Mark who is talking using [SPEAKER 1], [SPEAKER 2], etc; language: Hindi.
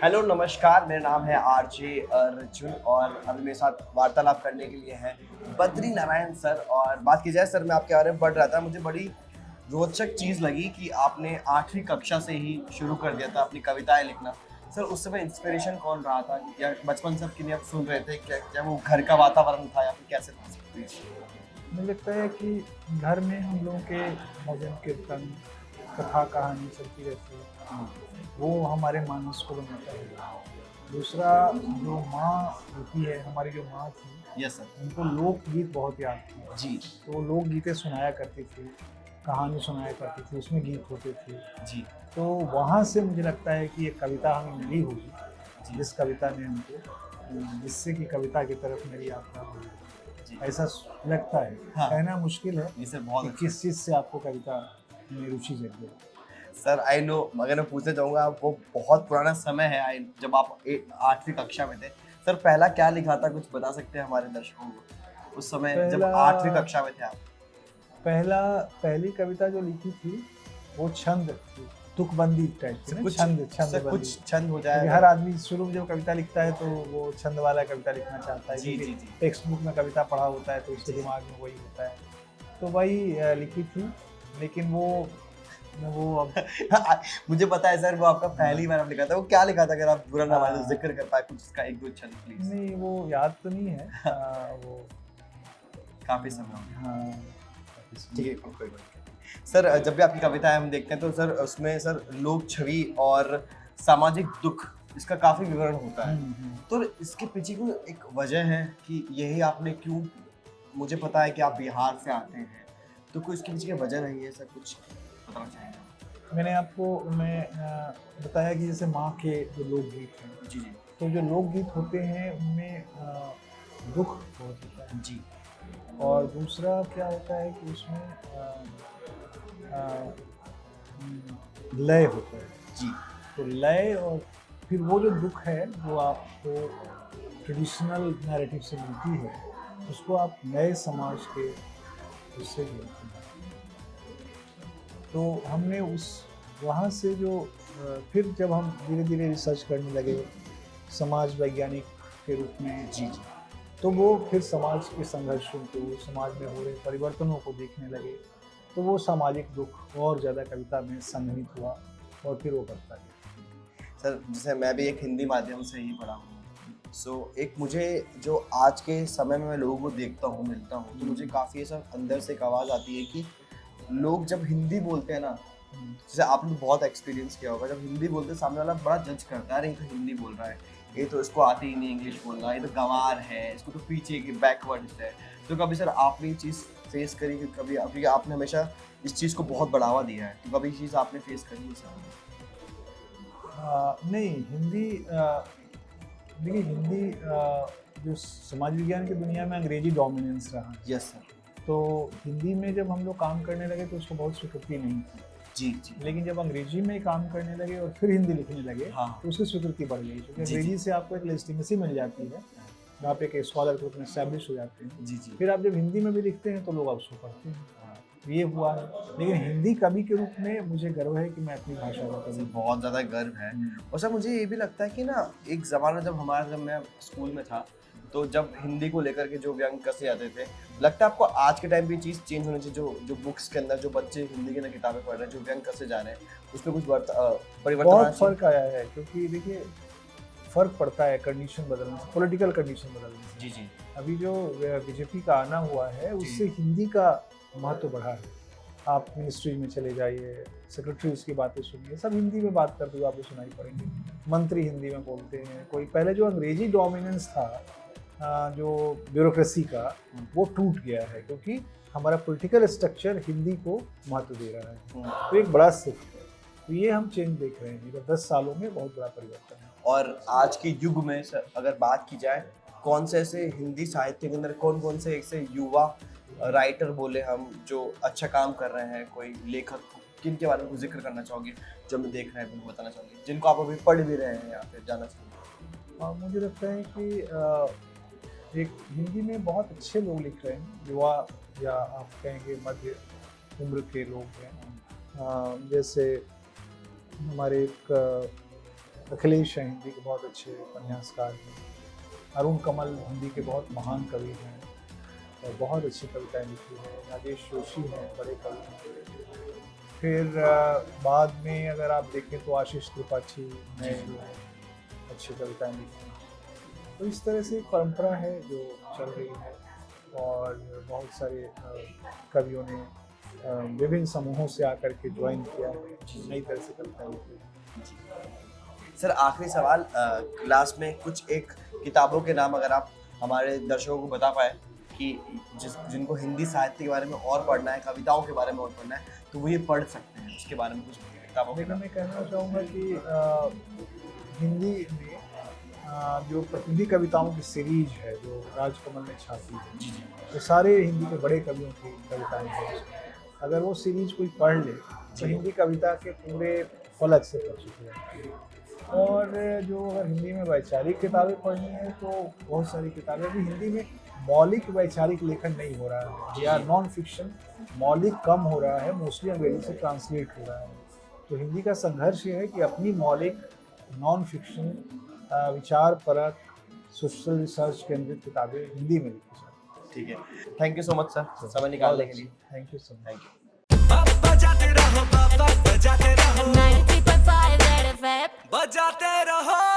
[SPEAKER 1] हेलो नमस्कार, मेरा नाम है आरजे अर्जुन और अभी मेरे साथ वार्तालाप करने के लिए हैं बद्री नारायण सर। और बात की जाए सर, मैं आपके बारे में पढ़ रहा था, मुझे बड़ी रोचक चीज़ लगी कि आपने 8वीं कक्षा से ही शुरू कर दिया था अपनी कविताएं लिखना। सर उस समय इंस्पिरेशन कौन रहा था, या बचपन से किन्हें आप सुन रहे थे, क्या वो घर का वातावरण था या फिर कैसे था? प्लीज।
[SPEAKER 2] मुझे लगता है कि घर में हम लोगों के भजन कीर्तन कथा कहानी चलती रहती है, वो हमारे मानस को बनाता है। दूसरा, जो माँ होती है, हमारी जो माँ थी,
[SPEAKER 1] यस सर।
[SPEAKER 2] उनको लोकगीत बहुत याद थी।
[SPEAKER 1] जी
[SPEAKER 2] तो वो लोकगीतें सुनाया करती थी, कहानी सुनाया करती थी, उसमें गीत होते थे।
[SPEAKER 1] जी
[SPEAKER 2] तो वहाँ से मुझे लगता है कि एक कविता हमें मिली होगी,
[SPEAKER 1] जी
[SPEAKER 2] जिस कविता ने हमको, जिससे कि कविता की तरफ मेरी यात्रा हुई।
[SPEAKER 1] जी।
[SPEAKER 2] ऐसा लगता है।
[SPEAKER 1] हाँ।
[SPEAKER 2] कहना मुश्किल है
[SPEAKER 1] ये सर बहुत
[SPEAKER 2] कि
[SPEAKER 1] अच्छा।
[SPEAKER 2] किस चीज़ से आपको कविता में रुचि जग गई।
[SPEAKER 1] सर आई नो, अगर मैं पूछना चाहूँगा, वो बहुत पुराना समय है आई, जब आप 8वीं कक्षा में थे। सर पहला क्या लिखा था, कुछ बता सकते हैं हमारे दर्शकों को, उस समय जब
[SPEAKER 2] पहला
[SPEAKER 1] 8वीं कक्षा में थे आप?
[SPEAKER 2] पहला पहली कविता जो लिखी थी वो छंद थी, तुकबंदी टाइप की
[SPEAKER 1] सर
[SPEAKER 2] ना,
[SPEAKER 1] कुछ
[SPEAKER 2] छंद
[SPEAKER 1] सर
[SPEAKER 2] छंदबंदी।
[SPEAKER 1] कुछ छंद हो
[SPEAKER 2] क्योंकि
[SPEAKER 1] जाए
[SPEAKER 2] हर
[SPEAKER 1] अगर।
[SPEAKER 2] आदमी शुरू में जब कविता लिखता है तो वो छंद वाला कविता लिखना चाहता है,
[SPEAKER 1] जी
[SPEAKER 2] क्योंकि
[SPEAKER 1] जी जी
[SPEAKER 2] टेक्स्ट बुक में कविता पढ़ा होता है तो उसके
[SPEAKER 1] जी।
[SPEAKER 2] दिमाग में वही होता है। तो वही लिखी थी, लेकिन वो अब
[SPEAKER 1] मुझे पता है सर, वो आपका पहली बार आप लिखा था, वो क्या लिखा था, अगर आप बुरा ना माने तो
[SPEAKER 2] हाँ,
[SPEAKER 1] जिक्र कर पाए कुछ उसका एक दो छंद प्लीज।
[SPEAKER 2] नहीं वो याद तो नहीं है। वो
[SPEAKER 1] काफी समय हो गया।
[SPEAKER 2] हाँ,
[SPEAKER 1] ठीक है, कोई बात नहीं। सर जब भी आपकी कविताएं हम देखते हैं तो सर उसमें सर लोक छवि और सामाजिक दुख, इसका काफी विवरण होता है। तो इसके पीछे की एक वजह है कि यही आपने क्यों, मुझे पता है कि आप बिहार से आते हैं, तो कोई इसके पीछे की वजह रही है सर, कुछ बताना चाहेंगे?
[SPEAKER 2] मैंने आपको बताया कि जैसे माँ के जो लोकगीत हैं,
[SPEAKER 1] जी जी
[SPEAKER 2] तो जो लोकगीत होते हैं उनमें दुख बहुत होता है।
[SPEAKER 1] जी
[SPEAKER 2] और दूसरा क्या होता है कि उसमें लय होता है।
[SPEAKER 1] जी
[SPEAKER 2] तो लय, और फिर वो जो दुख है वो आपको ट्रेडिशनल नैरेटिव से मिलती है, उसको आप नए समाज के उससे जोड़ते हैं। तो हमने उस वहाँ से जो फिर जब हम धीरे धीरे रिसर्च करने लगे समाज वैज्ञानिक के रूप में,
[SPEAKER 1] जी जी
[SPEAKER 2] तो वो फिर समाज के संघर्षों को, समाज में हो रहे परिवर्तनों को देखने लगे, तो वो सामाजिक दुख और ज़्यादा कविता में संघनित हुआ और फिर वो बढ़ता गया।
[SPEAKER 1] सर जैसे मैं भी एक हिंदी माध्यम से ही पढ़ा हूँ, सो एक मुझे जो आज के समय में मैं लोगों को देखता हूँ, मिलता हूँ, तो मुझे काफ़ी ऐसा अंदर से एक आवाज़ आती है कि लोग जब हिंदी बोलते हैं ना, जैसे आपने तो बहुत एक्सपीरियंस किया होगा, जब हिंदी बोलते हैं सामने वाला बड़ा जज करता है, अरे ये तो हिंदी बोल रहा है, ये तो इसको आती ही नहीं इंग्लिश बोलना, ये तो गंवार है, इसको तो पीछे की बैकवर्ड है। तो कभी सर आपने ये चीज़ फेस करी कि कभी क्योंकि आपने हमेशा इस चीज़ को बहुत बढ़ावा दिया है, तो कभी ये चीज़ आपने फेस करी है सर?
[SPEAKER 2] नहीं, हिंदी देखिए, हिंदी जो समाज विज्ञान की दुनिया में अंग्रेजी डोमिनेंस रहा है।
[SPEAKER 1] Yes sir.
[SPEAKER 2] तो हिंदी में जब हम लोग काम करने लगे तो उसको बहुत स्वीकृति नहीं थी,
[SPEAKER 1] जी जी
[SPEAKER 2] लेकिन जब अंग्रेजी में काम करने लगे और फिर हिंदी लिखने लगे,
[SPEAKER 1] हाँ
[SPEAKER 2] तो उसकी स्वीकृति बढ़ गई, क्योंकि
[SPEAKER 1] जी
[SPEAKER 2] अंग्रेजी से आपको एक लेजिटिमेसी मिल जाती है, आप एक स्कॉलर के रूप में एस्टैब्लिश हो जाते हैं।
[SPEAKER 1] जी जी।
[SPEAKER 2] फिर आप जब हिंदी में भी लिखते हैं तो लोग आप उसको पढ़ते हैं, ये हुआ है। लेकिन हिंदी कवि के रूप में मुझे गर्व है कि मैं अपनी भाषा का
[SPEAKER 1] सर
[SPEAKER 2] कवि हूँ।
[SPEAKER 1] बहुत ज़्यादा गर्व है। और सर मुझे ये भी लगता है कि ना, एक ज़माना जब मैं स्कूल में था, तो जब हिंदी को लेकर के जो व्यंग कसे जाते थे, लगता है आपको आज के टाइम पे ये चीज़ चेंज होनी चाहिए, जो बुक्स के अंदर जो बच्चे हिंदी की अंदर किताबें पढ़ रहे हैं, जो व्यंग कसे जा रहे हैं, उसमें कुछ परिवर्तन आना
[SPEAKER 2] बहुत
[SPEAKER 1] चाहिए?
[SPEAKER 2] फर्क आया है, क्योंकि देखिए फर्क पड़ता है कंडीशन बदलने से, पॉलिटिकल कंडीशन बदलने से।
[SPEAKER 1] जी जी
[SPEAKER 2] अभी जो बीजेपी का आना हुआ है,
[SPEAKER 1] जी।
[SPEAKER 2] उससे हिंदी का महत्व बढ़ा है। आप मिनिस्ट्री में चले जाइए, सेक्रेटरीज की बातें सुनिए, सब हिंदी में बात करते हुए आपको सुनाई पड़ेंगे। मंत्री हिंदी में बोलते हैं। कोई पहले जो अंग्रेजी डोमिनेंस था, जो ब्यूरोक्रेसी का, वो टूट गया है, क्योंकि हमारा पॉलिटिकल स्ट्रक्चर हिंदी को महत्व दे रहा है। तो एक बड़ा शिफ्ट है। तो ये हम चेंज देख रहे हैं, 10 सालों में बहुत बड़ा परिवर्तन है।
[SPEAKER 1] और आज के युग में सर अगर बात की जाए, कौन से ऐसे हिंदी साहित्य के अंदर कौन कौन से ऐसे युवा राइटर बोले हम, जो अच्छा काम कर रहे हैं, कोई लेखक, किन के बारे में जिक्र करना चाहोगे, जो हम देख रहे हैं, बताना चाहोगे, जिनको आप अभी पढ़ भी रहे हैं या फिर जाना चाहोगे?
[SPEAKER 2] मुझे लगता है कि एक हिंदी में बहुत अच्छे लोग लिख रहे हैं, युवा या आप कहेंगे मध्य उम्र के लोग हैं। जैसे हमारे एक अखिलेश हैं हिंदी के बहुत अच्छे उपन्यासकार हैं, अरुण कमल हिंदी के बहुत महान कवि हैं और बहुत अच्छी कविताएं लिखी है, राजेश जोशी हैं बड़े कवि हैं। फिर बाद में अगर आप देखें तो आशीष त्रिपाठी ने जो है अच्छी कविताएं लिखी हैं। तो इस तरह से एक परंपरा है जो चल रही है और बहुत सारे कवियों ने विभिन्न समूहों से आकर के ज्वाइन किया है, नई तरह से कविताएं लिखी है।
[SPEAKER 1] सर आखिरी सवाल, क्लास में कुछ एक किताबों के नाम अगर आप हमारे दर्शकों को बता पाए कि जिनको हिंदी साहित्य के बारे में और पढ़ना है, कविताओं के बारे में और पढ़ना है, तो वो ये पढ़ सकते हैं, उसके बारे में कुछ किताबों के
[SPEAKER 2] लेकिन
[SPEAKER 1] नाम।
[SPEAKER 2] मैं कहना चाहूँगा कि हिंदी में जो प्रतिनिधि कविताओं की सीरीज है जो राजकमल ने छापी है,
[SPEAKER 1] जी जी
[SPEAKER 2] वो सारे हिंदी के बड़े कवियों की कविताएं हैं उसमें। अगर वो सीरीज कोई पढ़ ले तो हिंदी कविता के पूरे फलक से परिचित है। और जो अगर हिंदी में वैचारिक किताबें पढ़नी है तो बहुत सारी किताबें भी हिंदी में मौलिक वैचारिक लेखन नहीं हो रहा है, या नॉन फिक्शन मौलिक कम हो रहा है, मोस्टली अंग्रेजी से ट्रांसलेट हो रहा है। तो हिंदी का संघर्ष ये है कि अपनी मौलिक नॉन फिक्शन विचार परक सोशल रिसर्च केंद्रित किताबें हिंदी में लिखी जाए।
[SPEAKER 1] ठीक है, thank you so much sir समय निकालने के लिए।
[SPEAKER 2] Thank you so much.
[SPEAKER 1] Thank you.
[SPEAKER 3] बजाते रहो 93.5 रेड एफएम बजाते रहो।